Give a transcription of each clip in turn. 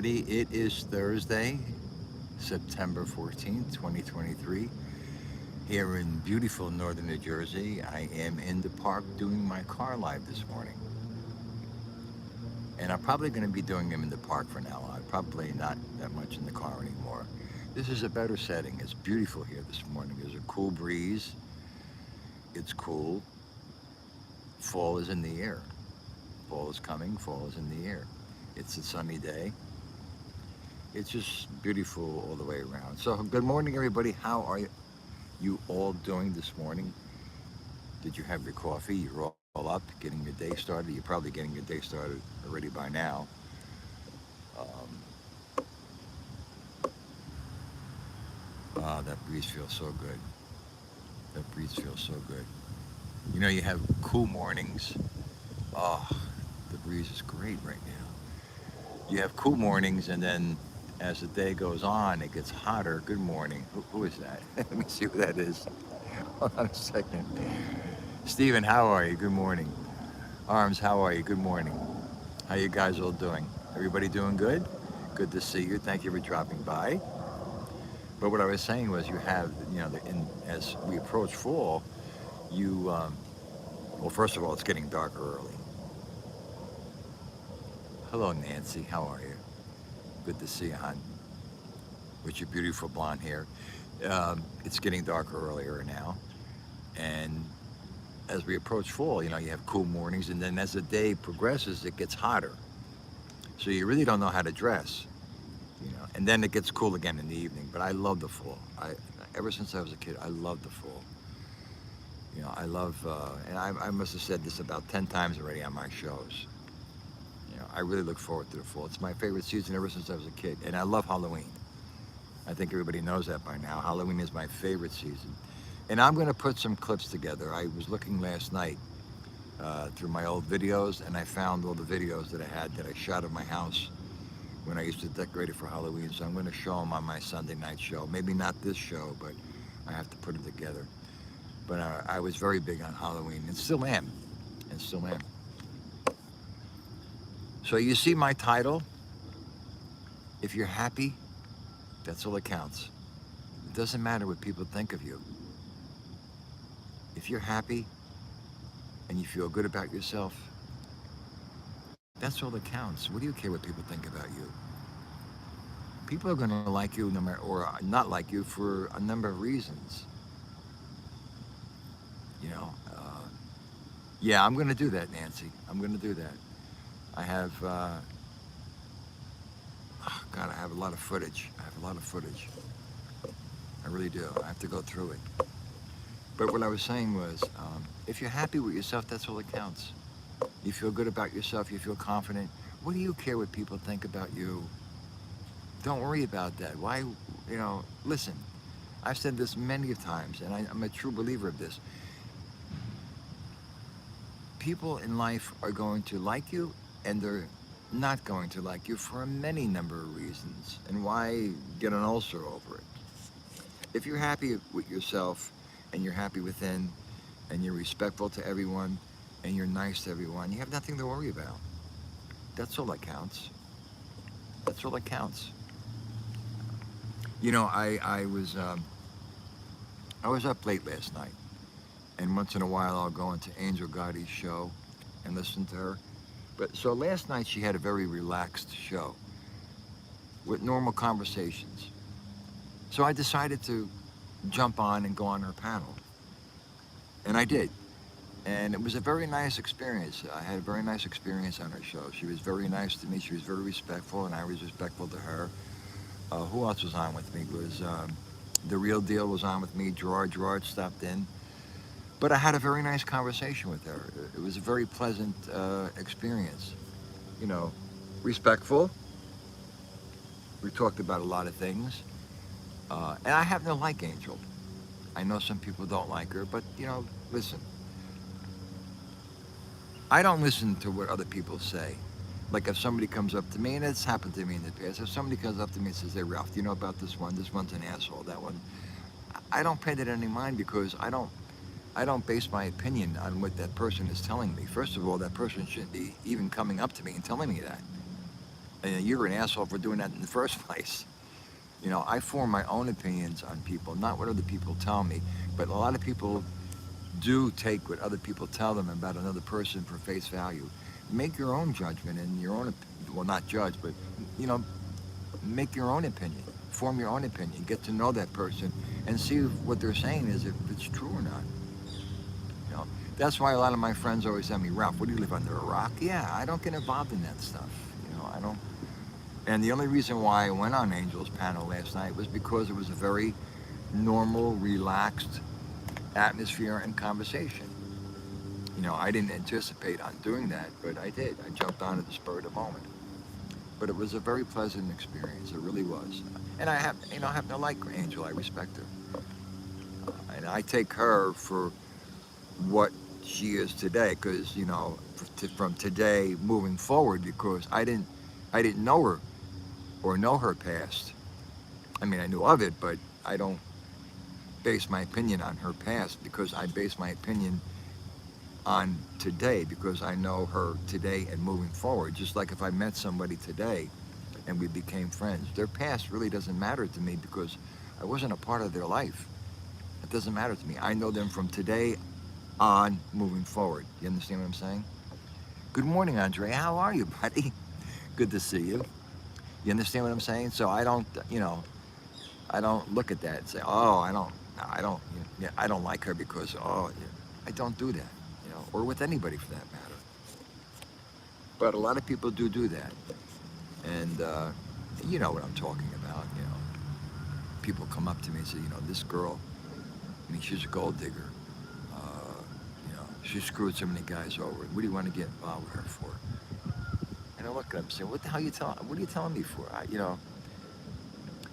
It is Thursday, September 14th, 2023. Here in beautiful northern New Jersey, I am in the park doing my car live this morning. And I'm probably going to be doing them in the park for now. I'm probably not that much in the car anymore. This is a better setting. It's beautiful here this morning. There's a cool breeze. It's cool. Fall is in the air. Fall is coming. Fall is in the air. It's a sunny day. It's just beautiful all the way around. So, good morning, everybody. How are you all doing this morning? Did you have your coffee? You're all up, getting your day started. You're probably getting your day started already by now. Um, that breeze feels so good. That breeze feels so good. You know, you have cool mornings. Oh, the breeze is great right now. You have cool mornings, and then as the day goes on, it gets hotter. Good morning. Who is that? Let me see who that is. Hold on a second. Steven, how are you? Good morning. Arms, how are you? Good morning. How you guys all doing? Everybody doing good? Good to see you. Thank you for dropping by. But what I was saying was, you have, as we approach fall, you, well, first of all, it's getting darker early. Hello, Nancy. How are you? Good to see you, hon, with your beautiful blonde hair. It's getting darker earlier now, and as we approach fall, you have cool mornings, and then as the day progresses, it gets hotter. So you really don't know how to dress, and then it gets cool again in the evening. But I love the fall. Ever since I was a kid, I love the fall. I love, and I must have said this about 10 times already on my shows. I really look forward to the fall. It's my favorite season ever since I was a kid, and I love Halloween. I think everybody knows that by now. Halloween is my favorite season. And I'm going to put some clips together. I was looking last night through my old videos, and I found all the videos that I had that I shot at my house when I used to decorate it for Halloween. So I'm going to show them on my Sunday night show. Maybe not this show, but I have to put it together. But I was very big on Halloween, and still am, and still am. So you see my title. If you're happy, that's all that counts. It doesn't matter what people think of you. If you're happy and you feel good about yourself, that's all that counts. What do you care what people think about you? People are going to like you no matter, or not like you for a number of reasons. You know, yeah, I'm going to do that, Nancy. I'm going to do that. I have, oh God, I have a lot of footage. I have a lot of footage. I really do. I have to go through it. But what I was saying was, if you're happy with yourself, that's all that counts. You feel good about yourself, you feel confident. What do you care what people think about you? Don't worry about that. Why, listen, I've said this many times, and I'm a true believer of this. People in life are going to like you, and they're not going to like you for a many number of reasons. And why get an ulcer over it? If you're happy with yourself, and you're happy within, and you're respectful to everyone, and you're nice to everyone, you have nothing to worry about. That's all that counts. That's all that counts. I was up late last night, and once in a while I'll go into Angel Gotti's show and listen to her. But so last night she had a very relaxed show with normal conversations. So I decided to jump on and go on her panel, and I did. And it was a very nice experience. I had a very nice experience on her show. She was very nice to me. She was very respectful, and I was respectful to her. Who else was on with me? Was The Real Deal was on with me. Gerard stopped in. But I had a very nice conversation with her. It was a very pleasant experience. You know, respectful. We talked about a lot of things. And I happen to like Angel. I know some people don't like her, but, listen. I don't listen to what other people say. Like if somebody comes up to me, and it's happened to me in the past, if somebody comes up to me and says, "Hey, Ralph, do you know about this one? This one's an asshole, that one." I don't pay that any mind because I don't base my opinion on what that person is telling me. First of all, that person shouldn't be even coming up to me and telling me that. And you're an asshole for doing that in the first place. You know, I form my own opinions on people, not what other people tell me. But a lot of people do take what other people tell them about another person for face value. Make your own judgment and your own, well, not judge, but, you know, make your own opinion. Form your own opinion. Get to know that person and see if what they're saying is if it's true or not. You know, that's why a lot of my friends always tell me, Ralph, what do you live under a rock? Yeah, I don't get involved in that stuff. You know, I don't. And the only reason why I went on Angel's panel last night was because it was a very normal, relaxed atmosphere and conversation. You know, I didn't anticipate on doing that, but I did. I jumped on at the spur of the moment. But it was a very pleasant experience. It really was. And I happen to like Angel. I respect her, and I take her for what she is today. Because you know, from today moving forward, because I didn't know her or know her past. I mean, I knew of it, but I don't base my opinion on her past because I base my opinion on today because I know her today and moving forward. Just like if I met somebody today and we became friends, their past really doesn't matter to me because I wasn't a part of their life. It doesn't matter to me. I know them from today on moving forward. You understand what I'm saying? Good morning, Andre. How are you, buddy? Good to see you. You understand what I'm saying? So I don't, you know, I don't look at that and say, oh, I don't like her because, oh, yeah. I don't do that, you know, or with anybody for that matter. But a lot of people do that. And you know what I'm talking about, you know. People come up to me and say, you know, this girl, I mean, she's a gold digger. You know, she screwed so many guys over. What do you want to get involved with her for? And I look at them and say, what the hell what are you telling me for? You know,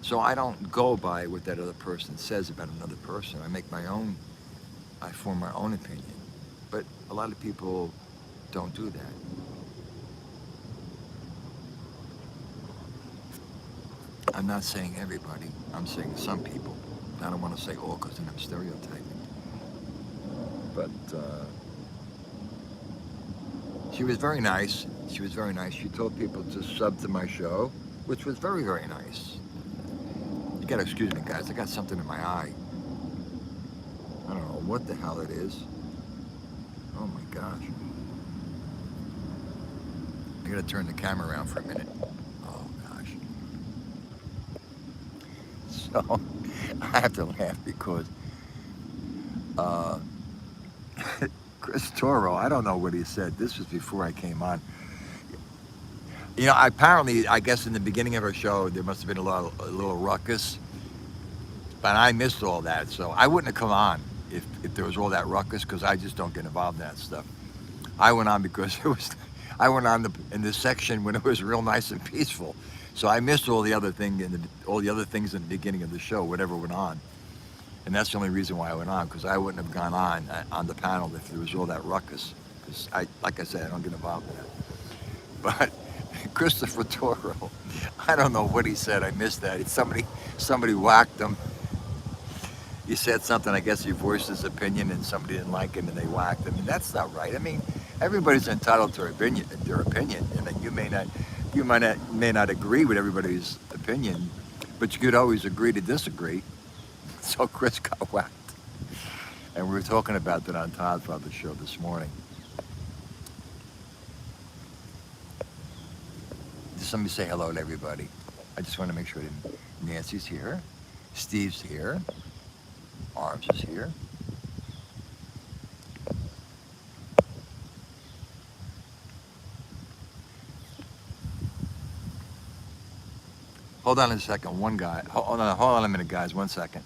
so I don't go by what that other person says about another person. I form my own opinion. But a lot of people don't do that. I'm not saying everybody. I'm saying some people. I don't want to say all because then I'm stereotyping. But she was very nice. She was very nice. She told people to sub to my show, which was very, very nice. You gotta excuse me, guys. I got something in my eye. I don't know what the hell it is. Oh my gosh. I gotta turn the camera around for a minute. Oh gosh. So I have to laugh because Chris Toro, I don't know what he said. This was before I came on. You know, apparently, I guess in the beginning of our show, there must have been a little ruckus, but I missed all that. So I wouldn't have come on if there was all that ruckus because I just don't get involved in that stuff. I went on because I went on in this section when it was real nice and peaceful. So I missed all the other things in the beginning of the show, whatever went on. And that's the only reason why I went on, because I wouldn't have gone on the panel if there was all that ruckus. Because like I said, I don't get involved in that. But Christopher Toro, I don't know what he said. I missed that. Somebody whacked him. He said something. I guess he voiced his opinion, and somebody didn't like him, and they whacked him. And that's not right. I mean, everybody's entitled to their opinion, and you may not agree with everybody's opinion, but you could always agree to disagree. So Chris got whacked. And we were talking about that on Todd Father's show this morning. Just let me say hello to everybody. I just want to make sure that Nancy's here, Steve's here, Arms is here. Hold on a second, one guy. Hold on a minute, guys, 1 second.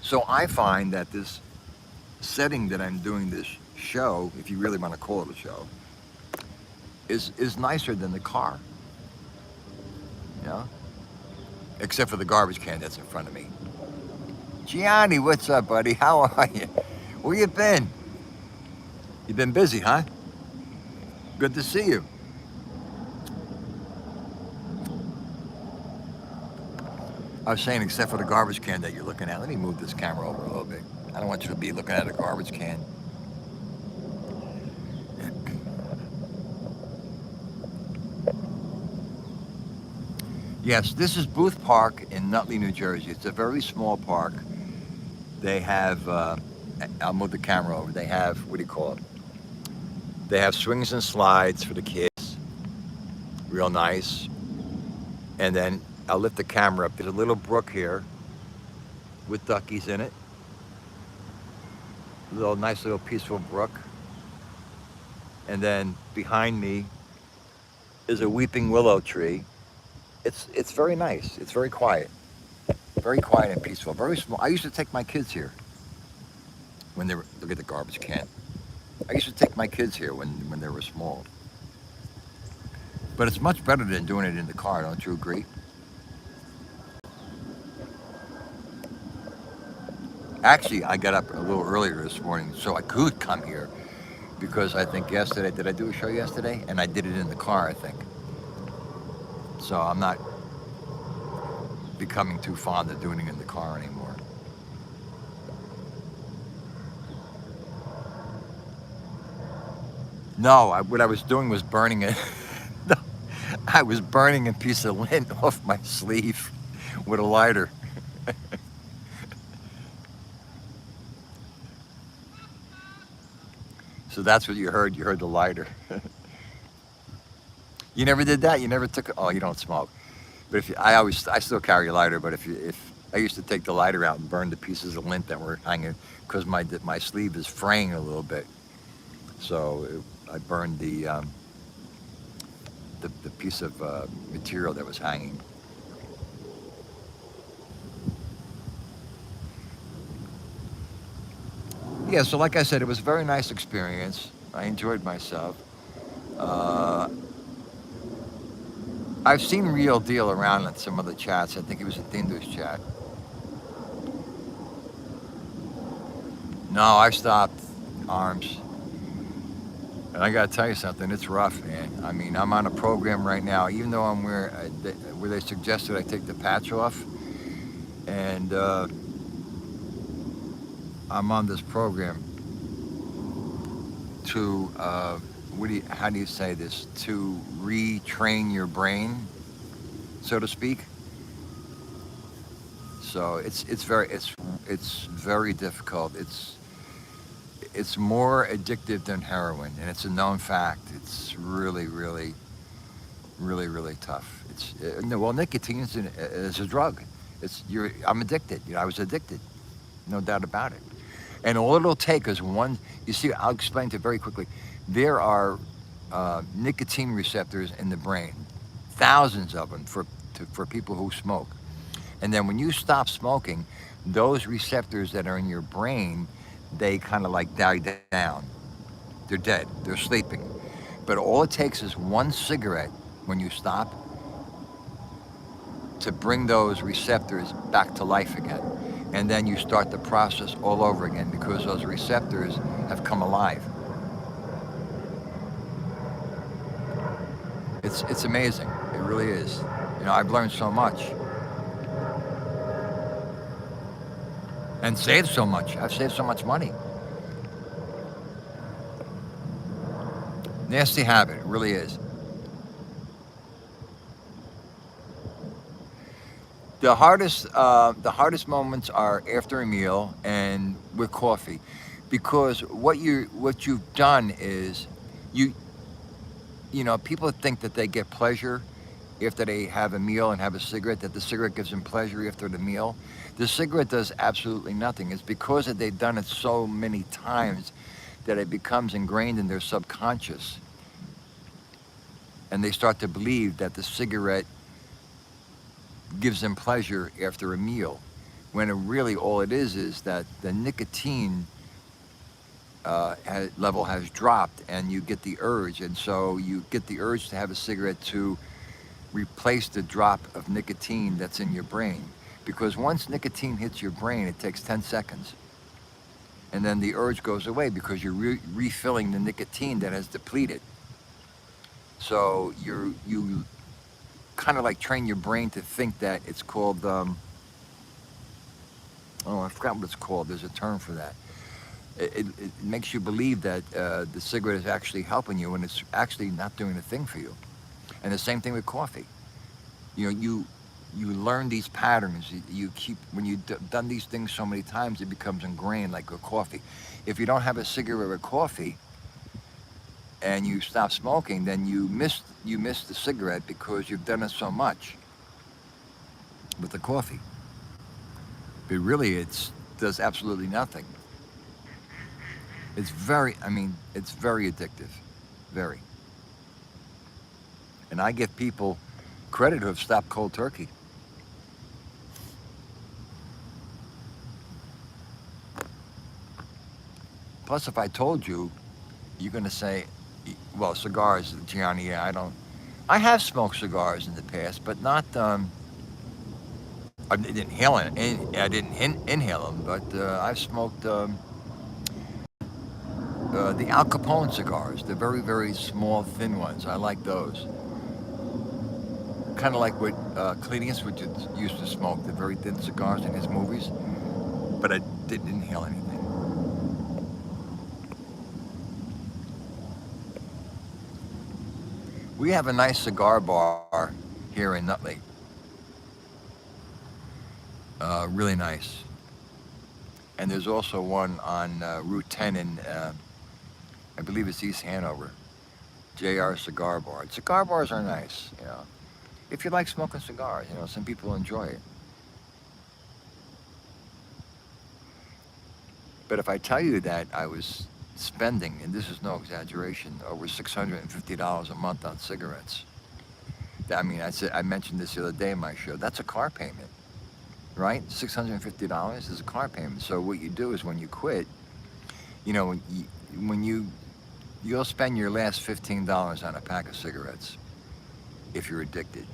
So I find that this setting that I'm doing this show, if you really want to call it a show, is nicer than the car. You know? Except for the garbage can that's in front of me. Gianni, what's up, buddy? How are you? Where you been? You been busy, huh? Good to see you. I was saying, except for the garbage can that you're looking at. Let me move this camera over a little bit. I don't want you to be looking at a garbage can. Yes, this is Booth Park in Nutley, New Jersey. It's a very small park. They have, I'll move the camera over. They have, what do you call it? They have swings and slides for the kids, real nice. And then I'll lift the camera up. There's a little brook here with duckies in it. A little nice little peaceful brook. And then behind me is a weeping willow tree. It's very nice. It's very quiet and peaceful. Very small. I used to take my kids here when they were, look at the garbage can. I used to take my kids here when they were small. But it's much better than doing it in the car, don't you agree? Actually, I got up a little earlier this morning so I could come here because I think yesterday, did I do a show yesterday? And I did it in the car, I think. So I'm not becoming too fond of doing it in the car anymore. No, what I was doing was burning it. No, I was burning a piece of lint off my sleeve with a lighter. So that's what you heard. You heard the lighter. You never did that. You never took. Oh, you don't smoke. But if you, I still carry a lighter. But if I used to take the lighter out and burn the pieces of lint that were hanging, because my sleeve is fraying a little bit. So I burned the piece of material that was hanging. Yeah. So like I said, it was a very nice experience. I enjoyed myself. Uh, I've seen Real Deal around in some of the chats. I think it was a Dindo's chat. No, I stopped arms. And I gotta tell you something, it's rough, man. I mean, I'm on a program right now, even though I'm where they suggested I take the patch off, and I'm on this program to, how do you say this? To retrain your brain, so to speak. So it's very difficult. It's more addictive than heroin, and it's a known fact. It's really, really, really, really tough. It's no, well, nicotine is a drug. I'm addicted. I was addicted, no doubt about it. And all it'll take is one. You see, I'll explain it very quickly. There are nicotine receptors in the brain, thousands of them for people who smoke. And then when you stop smoking, those receptors that are in your brain, they kind of like die down. They're dead. They're sleeping. But all it takes is one cigarette when you stop to bring those receptors back to life again. And then you start the process all over again because those receptors have come alive. It's amazing. It really is. I've learned so much. And saved so much. I've saved so much money. Nasty habit, it really is. The hardest moments are after a meal and with coffee, because what you've done is you people think that they get pleasure after they have a meal and have a cigarette, that the cigarette gives them pleasure after the meal. The cigarette does absolutely nothing. It's because that they've done it so many times that it becomes ingrained in their subconscious. And they start to believe that the cigarette gives them pleasure after a meal, when really all it is that the nicotine level has dropped and you get the urge. And so you get the urge to have a cigarette to replace the drop of nicotine that's in your brain. Because once nicotine hits your brain, it takes 10 seconds. And then the urge goes away because you're refilling the nicotine that has depleted. So you kind of like train your brain to think that it's called Oh, I forgot what it's called. There's a term for that. It makes you believe that the cigarette is actually helping you when it's actually not doing a thing for you. And the same thing with coffee. You know, you learn these patterns. You keep when you've done these things so many times, it becomes ingrained like a coffee. If you don't have a cigarette with coffee and you stop smoking, then you miss the cigarette because you've done it so much with the coffee. But really, it does absolutely nothing. It's very addictive, very. And I give people credit who have stopped cold turkey. Plus, if I told you, you're going to say, well, cigars, Gianni, yeah, I don't. I have smoked cigars in the past, but not. I didn't inhale it. I didn't inhale them, but I've smoked the Al Capone cigars, the very, very small, thin ones. I like those. Kind of like what Clint Eastwood used to smoke, the very thin cigars in his movies. But I didn't inhale anything. We have a nice cigar bar here in Nutley. Really nice. And there's also one on Route 10 in, I believe it's East Hanover. JR Cigar Bar. Cigar bars are nice, you know. If you like smoking cigars, you know, some people enjoy it. But if I tell you that I was spending, and this is no exaggeration, over $650 a month on cigarettes. I mean, I mentioned this the other day in my show. That's a car payment, right? $650 is a car payment. So what you do is when you quit, you know, when you'll spend your last $15 on a pack of cigarettes if you're addicted,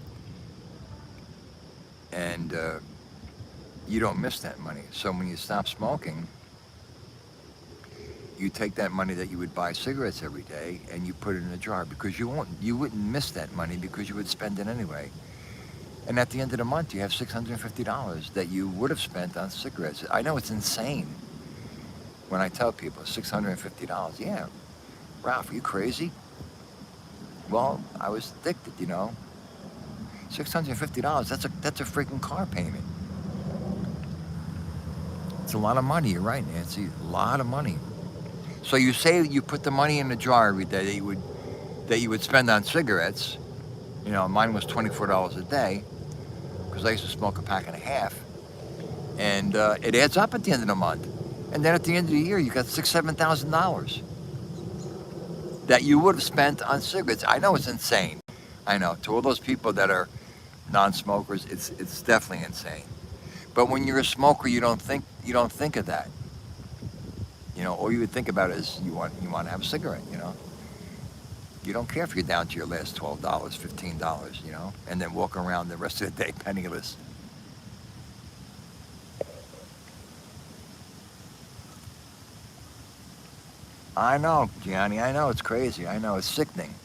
and you don't miss that money. So when you stop smoking, you take that money that you would buy cigarettes every day and you put it in a jar because you wouldn't miss that money because you would spend it anyway. And at the end of the month, you have $650 that you would have spent on cigarettes. I know it's insane when I tell people $650. Yeah, Ralph, are you crazy? Well, I was addicted, you know. $650. That's a freaking car payment. It's a lot of money. You're right, Nancy. A lot of money. So you say you put the money in a jar every day that you would spend on cigarettes. You know, mine was $24 a day because I used to smoke a pack and a half, and it adds up at the end of the month. And then at the end of the year, you got $7,000 that you would have spent on cigarettes. I know it's insane. I know to all those people that are non-smokers, it's definitely insane. But when you're a smoker, you don't think of that. You know, all you would think about is you want to have a cigarette. You know, you don't care if you're down to your last $12, $15. You know, and then walk around the rest of the day penniless. I know, Gianni. I know it's crazy. I know it's sickening.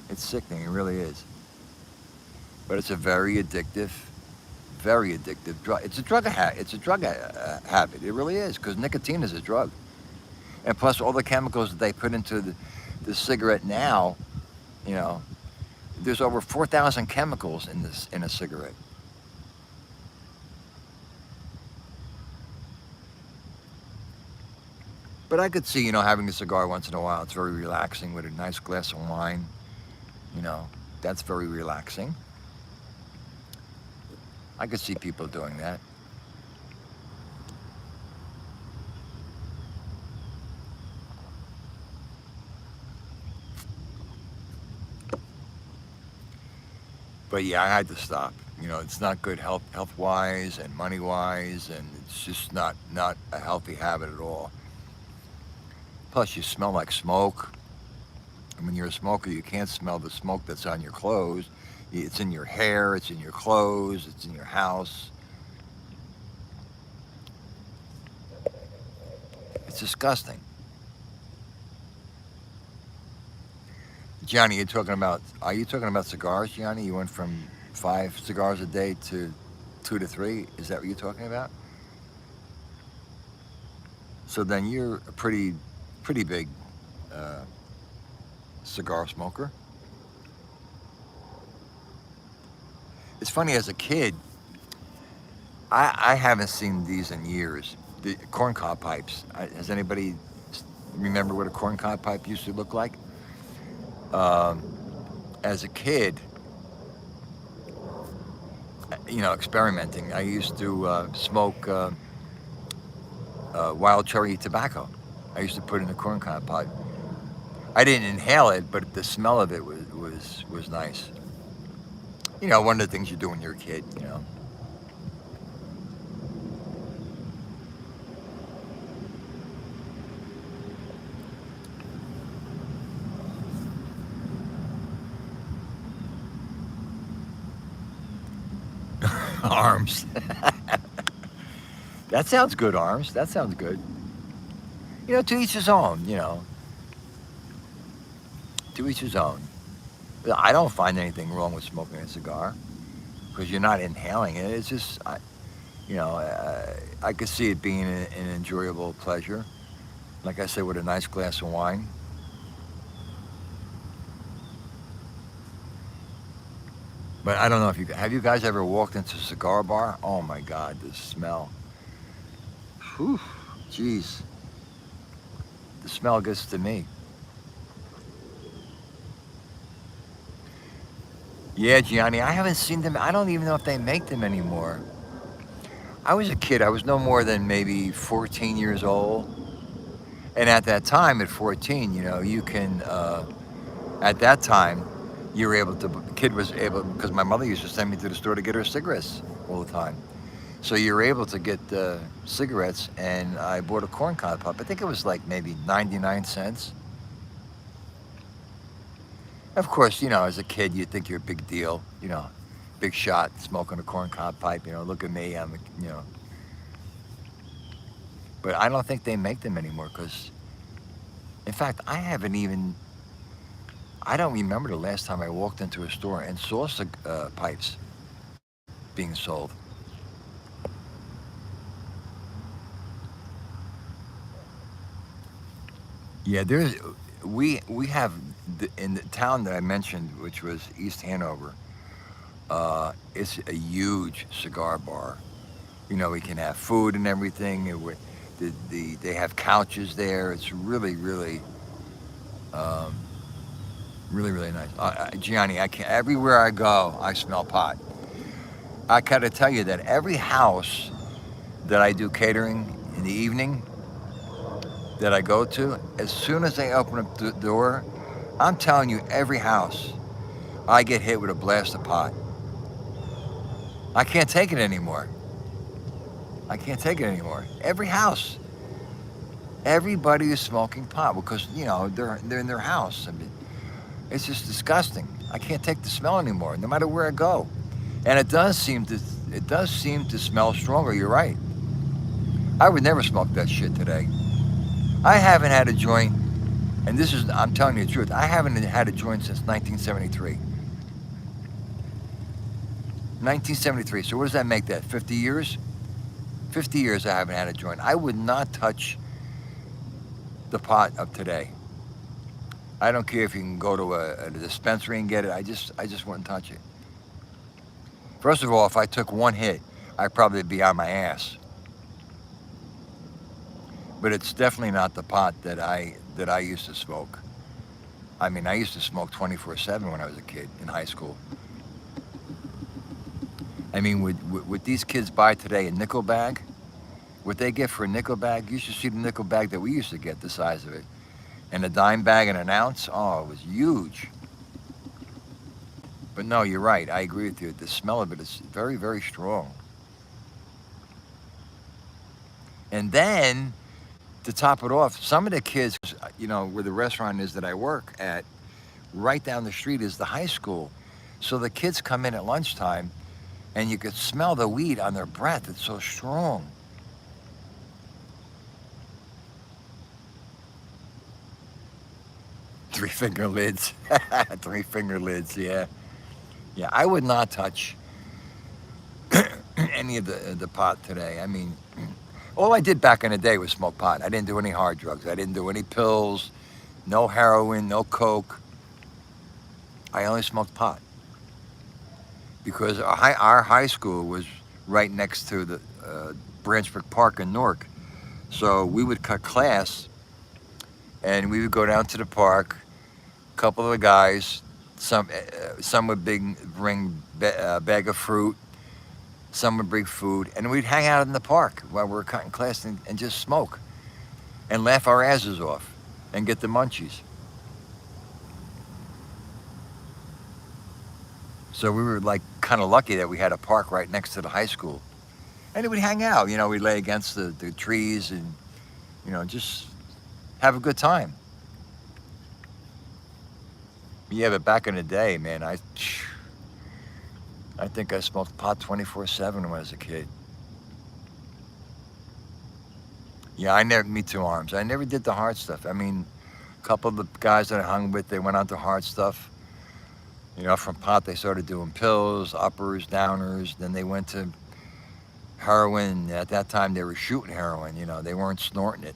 It's sickening. It really is. But it's a very addictive drug. It's a habit. It really is because nicotine is a drug, and plus all the chemicals that they put into the cigarette now. You know, there's over 4,000 chemicals in a cigarette. But I could see, you know, having a cigar once in a while. It's very relaxing with a nice glass of wine. You know, that's very relaxing. I could see people doing that. But yeah, I had to stop. You know, it's not good health wise and money wise, and it's just not a healthy habit at all. Plus, you smell like smoke. And when you're a smoker, you can't smell the smoke that's on your clothes. It's in your hair, it's in your clothes, it's in your house. It's disgusting. Gianni, are you talking about cigars, Gianni? You went from 5 cigars a day to 2 to 3. Is that what you're talking about? So then you're a pretty big uh, cigar smoker. It's funny, as a kid, I haven't seen these in years. The corncob pipes. Does anybody remember what a corncob pipe used to look like? Um, as a kid, experimenting, I used to smoke wild cherry tobacco. I used to put in a corncob pipe. I didn't inhale it, but the smell of it was nice. One of the things you do when you're a kid. Arms. That sounds good, Arms. That sounds good. To each his own. To each his own. I don't find anything wrong with smoking a cigar because you're not inhaling it. It's just, I could see it being an enjoyable pleasure. Like I said, with a nice glass of wine. But I don't know if you guys ever walked into a cigar bar? Oh my God, the smell. Whew, jeez, the smell gets to me. Yeah, Gianni, I haven't seen them. I don't even know if they make them anymore. I was a kid. I was no more than maybe 14 years old. And at that time, at 14, you can, at that time, you were able to, the kid was able, because my mother used to send me to the store to get her cigarettes all the time. So you were able to get cigarettes, and I bought a corncob pipe. I think it was like maybe 99 cents. Of course, as a kid, you think you're a big deal, big shot, smoking a corncob pipe, look at me, but I don't think they make them anymore because, in fact, I don't remember the last time I walked into a store and saw pipes being sold. Yeah, we have in the town that I mentioned, which was East Hanover. It's a huge cigar bar. We can have food and everything. They have couches there. It's really, really, um, really, really nice. Gianni, everywhere I go, I smell pot. I gotta tell you that every house that I do catering in the evening that I go to, as soon as they open up the door, I'm telling you, every house, I get hit with a blast of pot. I can't take it anymore. I can't take it anymore. Every house, everybody is smoking pot because they're in their house. I mean, it's just disgusting. I can't take the smell anymore, no matter where I go. And it does seem to smell stronger. You're right. I would never smoke that shit today. I haven't had a joint, and I'm telling you the truth, I haven't had a joint since 1973. 1973. So what does that make that? 50 years? 50 years I haven't had a joint. I would not touch the pot of today. I don't care if you can go to a dispensary and get it. I just wouldn't touch it. First of all, if I took one hit, I'd probably be on my ass. But it's definitely not the pot that I used to smoke. I mean, I used to smoke 24/7 when I was a kid in high school. I mean, would these kids buy today a nickel bag? What they get for a nickel bag, you should see the nickel bag that we used to get, the size of it. And a dime bag and an ounce, oh, it was huge. But no, you're right. I agree with you. The smell of it is very, very strong. And then, to top it off, some of the kids, where the restaurant is that I work at, right down the street is the high school. So the kids come in at lunchtime, and you could smell the weed on their breath. It's so strong. Three finger lids. Three finger lids, yeah. Yeah, I would not touch any of the pot today. I mean, All I did back in the day was smoke pot. I didn't do any hard drugs. I didn't do any pills, no heroin, no coke. I only smoked pot because our high school was right next to the Branchbrook Park in Newark. So we would cut class and we would go down to the park. A couple of the guys, some would bring a bag of fruit, some would bring food, and we'd hang out in the park while we were cutting class and just smoke and laugh our asses off and get the munchies. So we were like kind of lucky that we had a park right next to the high school. And we'd hang out, we'd lay against the trees and, just have a good time. Yeah, but back in the day, man, I think I smoked pot 24/7 when I was a kid. Yeah, me too, Arms. I never did the hard stuff. I mean, a couple of the guys that I hung with, they went on to hard stuff. From pot, they started doing pills, uppers, downers. Then they went to heroin. At that time, they were shooting heroin. They weren't snorting it.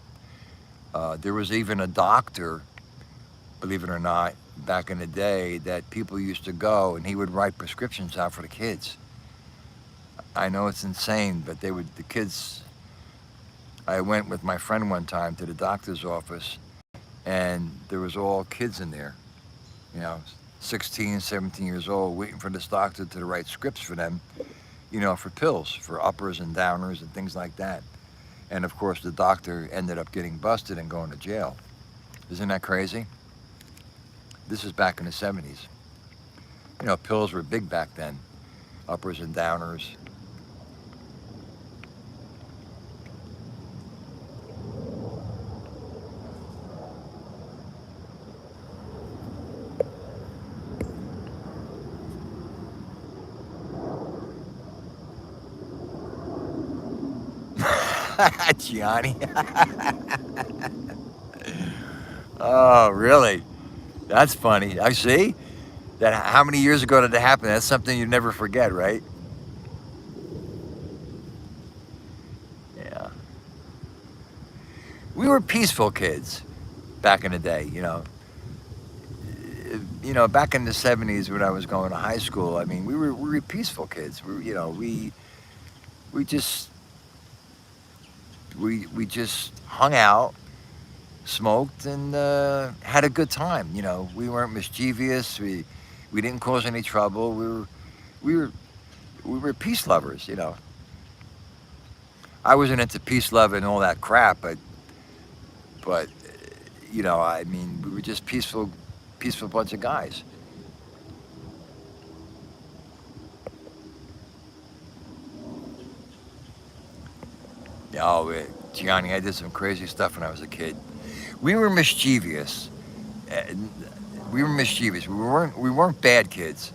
There was even a doctor, believe it or not, back in the day that people used to go and he would write prescriptions out for the kids. I know it's insane, but the kids, I went with my friend one time to the doctor's office and there was all kids in there, 16, 17 years old, waiting for this doctor to write scripts for them, for pills, for uppers and downers and things like that. And of course, the doctor ended up getting busted and going to jail. Isn't that crazy? This is back in the 70s. Pills were big back then, uppers and downers. Gianni. Oh, really? That's funny. I see. That how many years ago did it happen? That's something you never forget, right? Yeah. We were peaceful kids back in the day, back in the 70s when I was going to high school, I mean, we were peaceful kids. We just hung out, smoked, and had a good time. We weren't mischievous. We didn't cause any trouble. We were peace lovers. I wasn't into peace, love, and all that crap, but I mean, we were just peaceful bunch of guys. Oh, Gianni, I did some crazy stuff when I was a kid. We were mischievous. We weren't bad kids.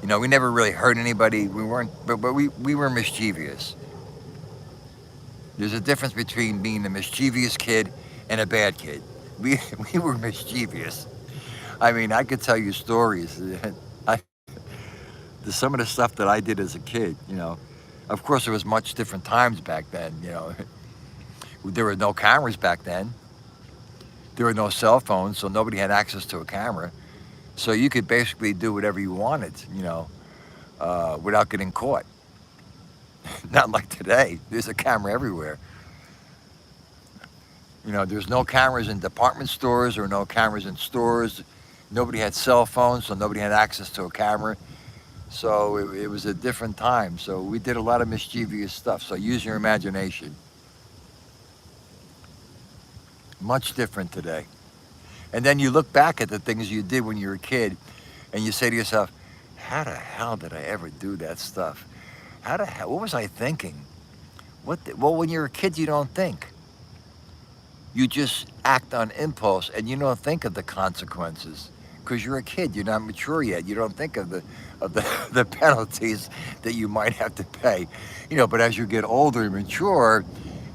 We never really hurt anybody. We weren't, but we were mischievous. There's a difference between being a mischievous kid and a bad kid. We were mischievous. I mean, I could tell you stories. Some of the stuff that I did as a kid, Of course, there was much different times back then, There were no cameras back then. There were no cell phones, so nobody had access to a camera. So you could basically do whatever you wanted, without getting caught. Not like today. There's a camera everywhere. There's no cameras in department stores or no cameras in stores. Nobody had cell phones, so nobody had access to a camera. So it was a different time. So we did a lot of mischievous stuff. So use your imagination. Much different today. And then you look back at the things you did when you were a kid and you say to yourself, how the hell did I ever do that stuff? What was I thinking? Well, when you're a kid, you don't think. You just act on impulse and you don't think of the consequences because you're a kid. You're not mature yet. You don't think of the penalties that you might have to pay. But as you get older and mature,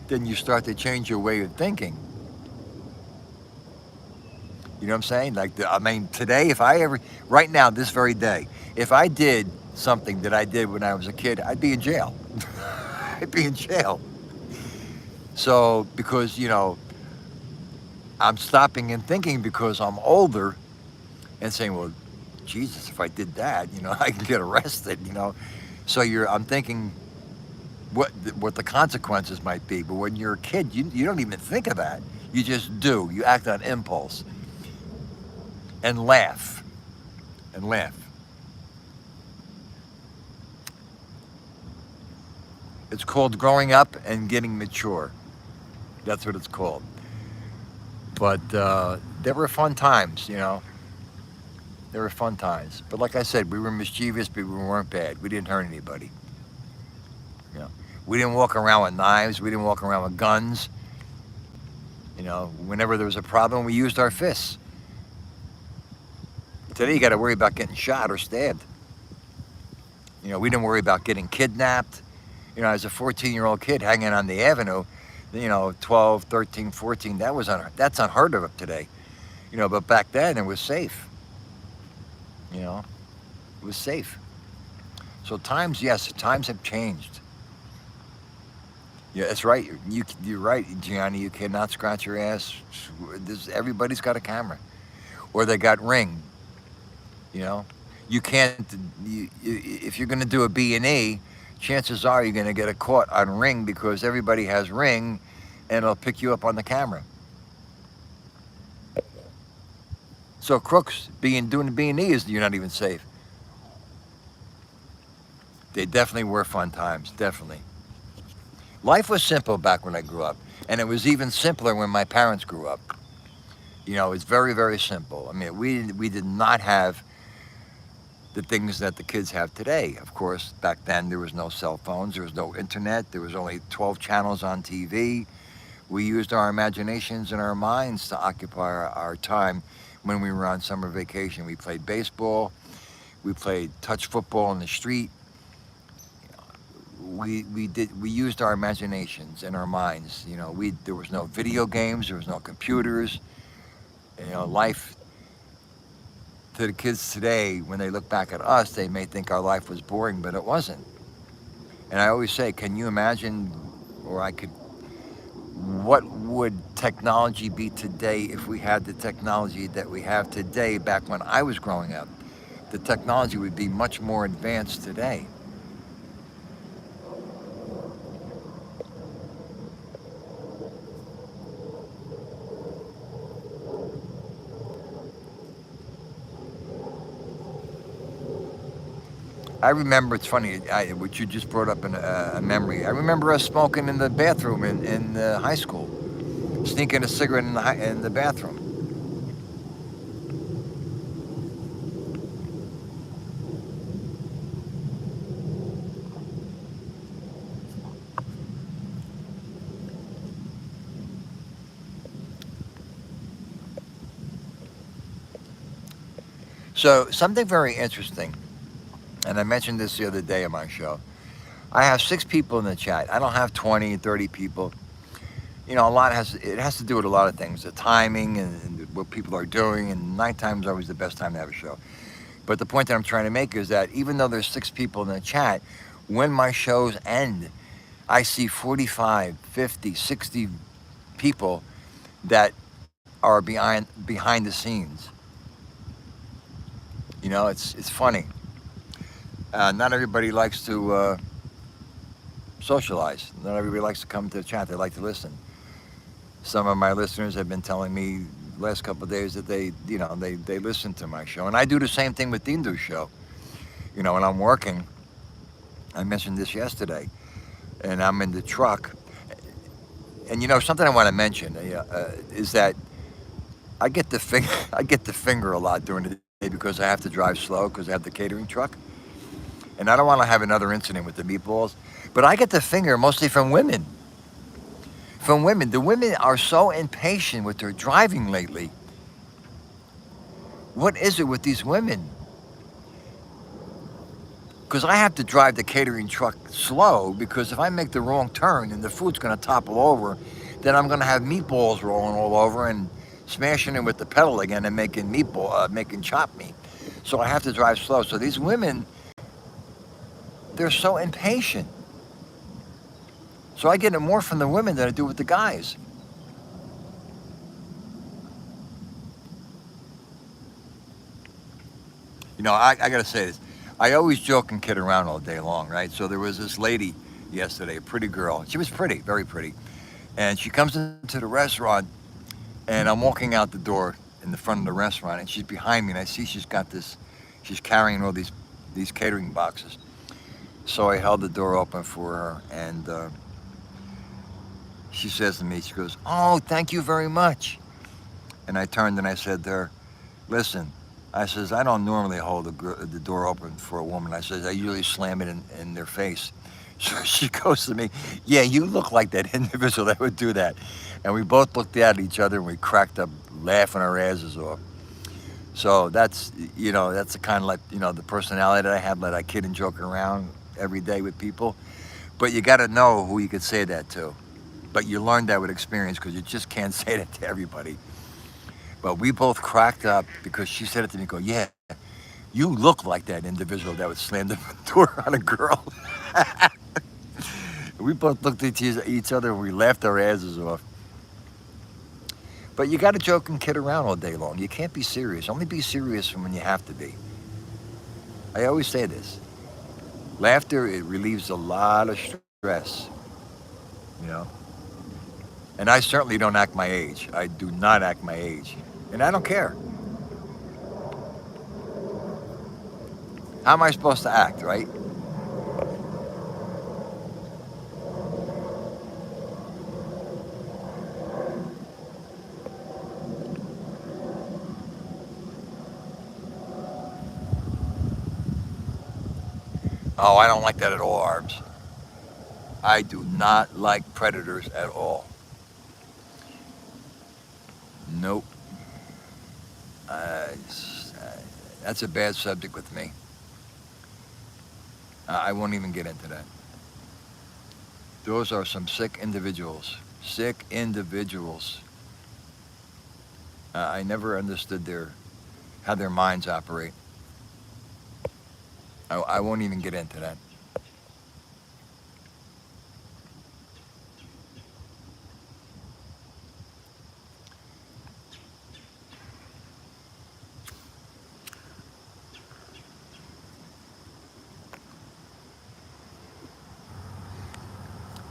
then you start to change your way of thinking. You know what I'm saying? Today, right now, this very day, if I did something that I did when I was a kid, I'd be in jail. I'd be in jail. So, because, I'm stopping and thinking because I'm older and saying, well, Jesus, if I did that, I can get arrested. So I'm thinking what the consequences might be. But when you're a kid, you don't even think of that. You just do. You act on impulse and laugh and laugh. It's called growing up and getting mature. That's what it's called. But there were fun times. There were fun times. But like I said, we were mischievous, but we weren't bad. We didn't hurt anybody. You know, we didn't walk around with knives. We didn't walk around with guns. Whenever there was a problem, we used our fists. Today, you got to worry about getting shot or stabbed. We didn't worry about getting kidnapped. As a 14-year-old kid hanging on the avenue, 12, 13, 14, that's unheard of today. But back then it was safe. It was safe. So times have changed. Yeah, that's right. You're right, Gianni. You cannot scratch your ass. Everybody's got a camera, or they got Ring. You can't. If you're going to do a B&E, chances are you're going to get caught on Ring because everybody has Ring, and it'll pick you up on the camera. So crooks doing the B&E you're not even safe. They definitely were fun times. Definitely. Life was simple back when I grew up, and it was even simpler when my parents grew up. It's very, very simple. I mean, we did not have the things that the kids have today. Of course, back then there was no cell phones, there was no internet, there was only 12 channels on TV. We used our imaginations and our minds to occupy our time when we were on summer vacation. We played baseball, we played touch football in the street. We used our imaginations and our minds. There was no video games, there was no computers. Life to the kids today, when they look back at us, they may think our life was boring, but it wasn't. And I always say, can you imagine, what would technology be today if we had the technology that we have today back when I was growing up? The technology would be much more advanced today. I remember, it's funny, what you just brought up in a memory. I remember us smoking in the bathroom in high school, sneaking a cigarette in the bathroom. So something very interesting, and I mentioned this the other day on my show. I have 6 people in the chat. I don't have 20, 30 people. A lot has to do with a lot of things, the timing and what people are doing, and 9 times always the best time to have a show. But the point that I'm trying to make is that even though there's 6 people in the chat, when my shows end, I see 45, 50, 60 people that are behind the scenes. It's funny. Not everybody likes to socialize. Not everybody likes to come to the chat. They like to listen. Some of my listeners have been telling me the last couple of days that they listen to my show. And I do the same thing with Dindu's show. When I'm working, I mentioned this yesterday, and I'm in the truck. And something I want to mention is that I get the finger a lot during the day because I have to drive slow because I have the catering truck. And I don't want to have another incident with the meatballs. But I get the finger mostly from women. From women. The women are so impatient with their driving lately. What is it with these women? Because I have to drive the catering truck slow, because if I make the wrong turn and the food's going to topple over, then I'm going to have meatballs rolling all over and smashing it with the pedal again and making chopped meat. So I have to drive slow. So these women, they're so impatient. So I get it more from the women than I do with the guys. You know, I gotta say this. I always joke and kid around all day long, right? So there was this lady yesterday, a pretty girl. She was pretty, very pretty. And she comes into the restaurant, and I'm walking out the door in the front of the restaurant, and she's behind me, and I see she's carrying all these catering boxes. So I held the door open for her, and she says to me, she goes, "Oh, thank you very much." And I turned and I said to her, "Listen," I says, "I don't normally hold the door open for a woman." I says, "I usually slam it in their face." So she goes to me, "Yeah, you look like that individual that would do that." And we both looked at each other and we cracked up laughing our asses off. So that's the kind of like, the personality that I have, that I kid and joke around every day with people. But you got to know who you could say that to. But you learn that with experience, because you just can't say that to everybody. But we both cracked up because she said it to me, go, "Yeah, you look like that individual that would slam the door on a girl." We both looked at each other and we laughed our asses off. But you got to joke and kid around all day long. You can't be serious. Only be serious when you have to be. I always say this. Laughter, it relieves a lot of stress, you know. And I certainly don't act my age. I do not act my age. And I don't care. How am I supposed to act, right? Oh, I don't like that at all, Arms. I do not like predators at all. Nope. Uh, that's a bad subject with me. I won't even get into that. Those are some sick individuals. Sick individuals. I never understood how their minds operate. I won't even get into that.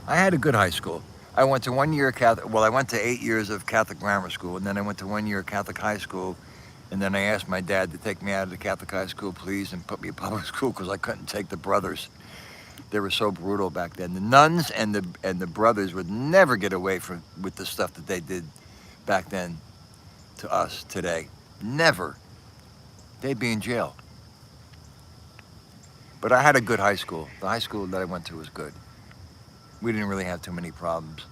I had a good high school. I went to 1 year Catholic. Well, I went to 8 years of Catholic grammar school, and then I went to 1 year Catholic high school, and then I asked my dad to take me out of the Catholic high school, please, and put me in public school because I couldn't take the brothers. They were so brutal back then. The nuns and the brothers would never get away with the stuff that they did back then to us today. Never. They'd be in jail. But I had a good high school. The high school that I went to was good. We didn't really have too many problems.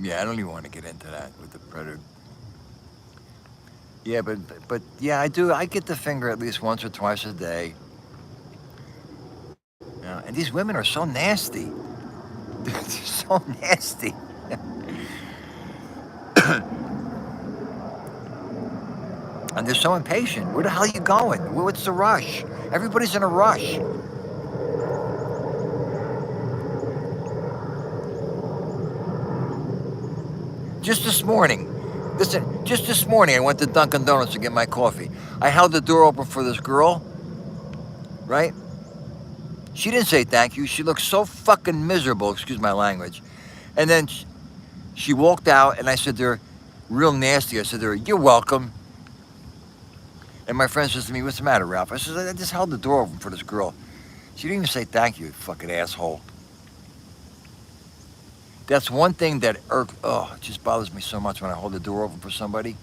Yeah, I don't even want to get into that with the predator. Yeah, but yeah, I do. I get the finger at least once or twice a day. And these women are so nasty. They're so nasty. And they're so impatient. Where the hell are you going? What's the rush? Everybody's in a rush. Just this morning, listen, just this morning I went to Dunkin' Donuts to get my coffee. I held the door open for this girl, right? She didn't say thank you. She looked so fucking miserable, excuse my language. And then she walked out, and I said to her, real nasty, I said to her, "You're welcome." And my friend says to me, "What's the matter, Ralph?" I said, "I just held the door open for this girl." She didn't even say thank you, fucking asshole. That's one thing that it just bothers me so much when I hold the door open for somebody